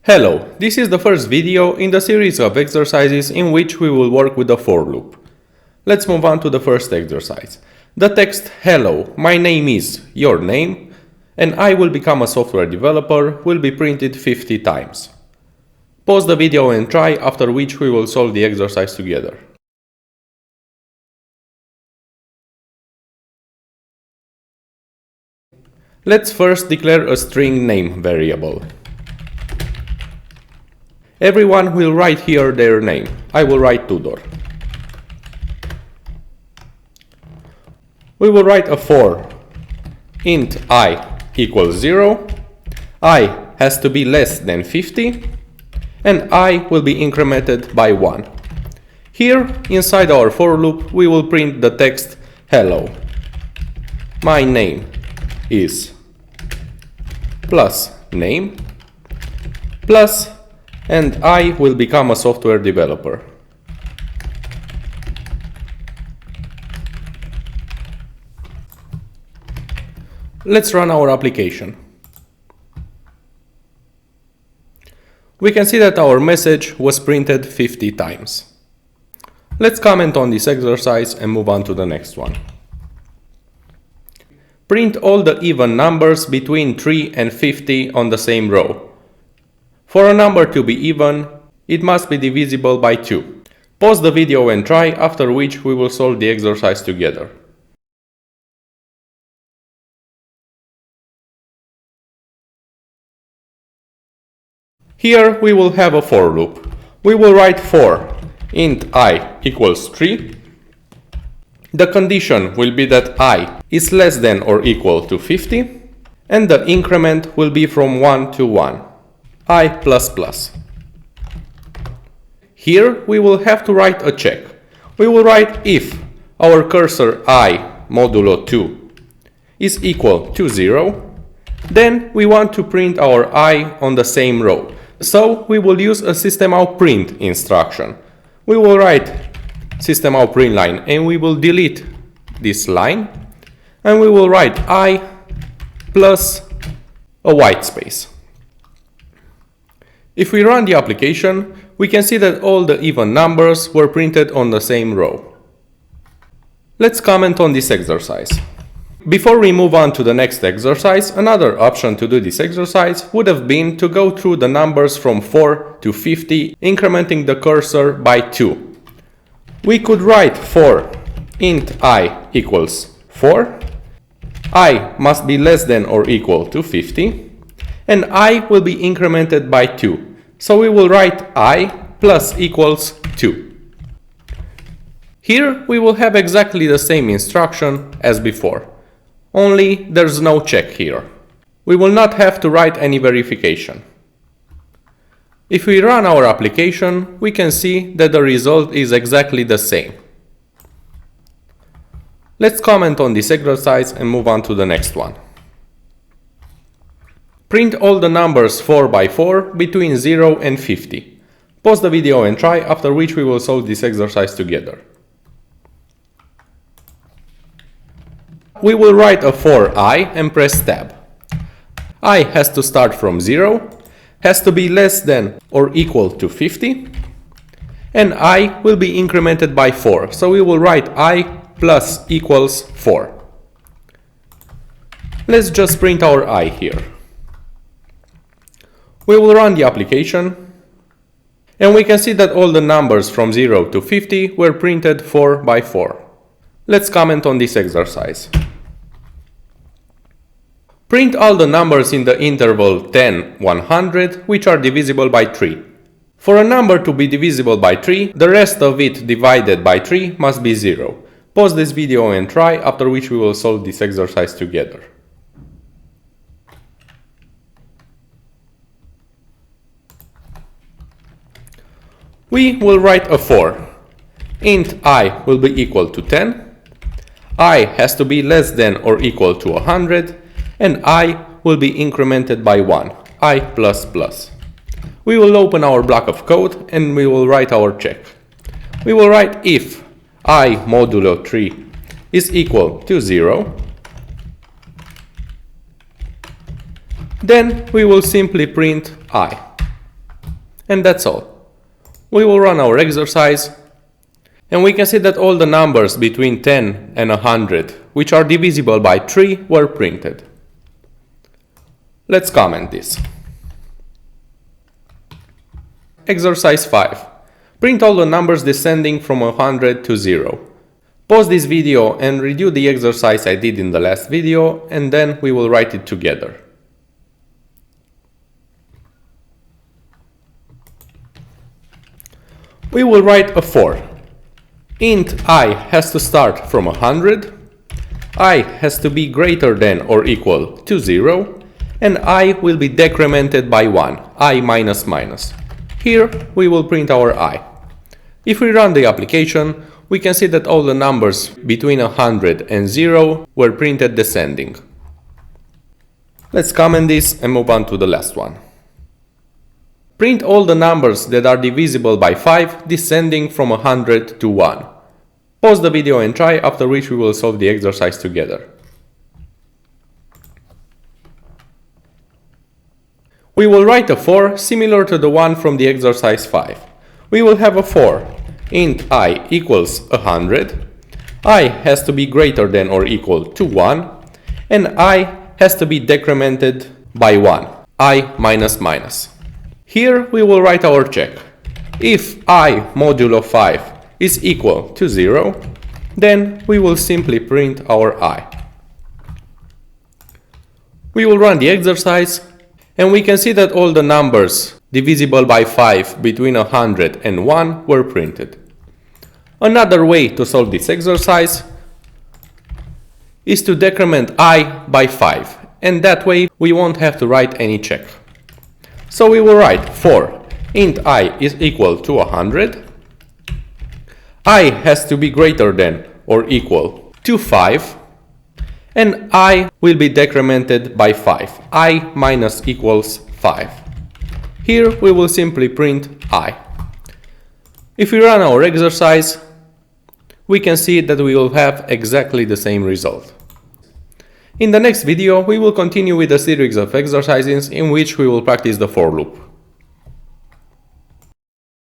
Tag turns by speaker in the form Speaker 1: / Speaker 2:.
Speaker 1: Hello, this is the first video in the series of exercises in which we will work with the for loop. Let's move on to the first exercise. The text "Hello, my name is your name and I will become a software developer" will be printed 50 times. Pause the video and try, after which we will solve the exercise together. Let's first declare a string name variable. Everyone will write here their name. I will write Tudor. We will write a for int I equals 0, I has to be less than 50, and I will be incremented by 1. Here, inside our for loop, we will print the text "Hello, my name is" plus name plus "and I will become a software developer". Let's run our application. We can see that our message was printed 50 times. Let's comment on this exercise and move on to the next one. Print all the even numbers between 3 and 50 on the same row. For a number to be even, it must be divisible by 2. Pause the video and try, after which we will solve the exercise together. Here we will have a for loop. We will write for int I equals 3. The condition will be that I is less than or equal to 50, and the increment will be from 1 to 1. I++. Here we will have to write a check. We will write if our cursor I modulo 2 is equal to 0, then we want to print our I on the same row. So we will use a systemoutprint instruction. We will write systemoutprint line and we will delete this line, and we will write I plus a white space. If we run the application, we can see that all the even numbers were printed on the same row. Let's comment on this exercise. Before we move on to the next exercise, another option to do this exercise would have been to go through the numbers from 4 to 50, incrementing the cursor by 2. We could write for int I equals 4, I must be less than or equal to 50, and I will be incremented by 2. So we will write I plus equals 2. Here we will have exactly the same instruction as before, only there's no check here. We will not have to write any verification. If we run our application, we can see that the result is exactly the same. Let's comment on this exercise and move on to the next one. Print all the numbers 4 by 4 between 0 and 50. Pause the video and try, after which we will solve this exercise together. We will write a for I and press tab. I has to start from 0, has to be less than or equal to 50, and I will be incremented by 4. So we will write I plus equals 4. Let's just print our I here. We will run the application, and we can see that all the numbers from 0 to 50 were printed 4 by 4. Let's comment on this exercise. Print all the numbers in the interval 10–100 which are divisible by 3. For a number to be divisible by 3, the rest of it divided by 3 must be 0. Pause this video and try, after which we will solve this exercise together. We will write a for int I will be equal to 10, I has to be less than or equal to 100, and I will be incremented by 1, I++. We will open our block of code and we will write our check. We will write if I modulo 3 is equal to 0, then we will simply print I. And that's all. We will run our exercise, and we can see that all the numbers between 10 and 100, which are divisible by 3, were printed. Let's comment this. Exercise 5. Print all the numbers descending from 100 to 0. Pause this video and redo the exercise I did in the last video, and then we will write it together. We will write a for. Int I has to start from 100, I has to be greater than or equal to 0, and I will be decremented by 1, I minus minus. Here we will print our I. If we run the application, we can see that all the numbers between 100 and 0 were printed descending. Let's comment this and move on to the last one. Print all the numbers that are divisible by 5 descending from 100 to 1. Pause the video and try, after which we will solve the exercise together. We will write a for similar to the one from the exercise 5. We will have a for int I equals 100, I has to be greater than or equal to 1, and I has to be decremented by 1, I minus minus. Here we will write our check. If I modulo 5 is equal to 0, then we will simply print our I. We will run the exercise, and we can see that all the numbers divisible by 5 between 100 and 1 were printed. Another way to solve this exercise is to decrement I by 5, and that way we won't have to write any check. So we will write for int I is equal to 100, I has to be greater than or equal to 5, and I will be decremented by 5, I minus equals 5. Here we will simply print I. If we run our exercise, we can see that we will have exactly the same result. In the next video, we will continue with a series of exercises in which we will practice the for loop.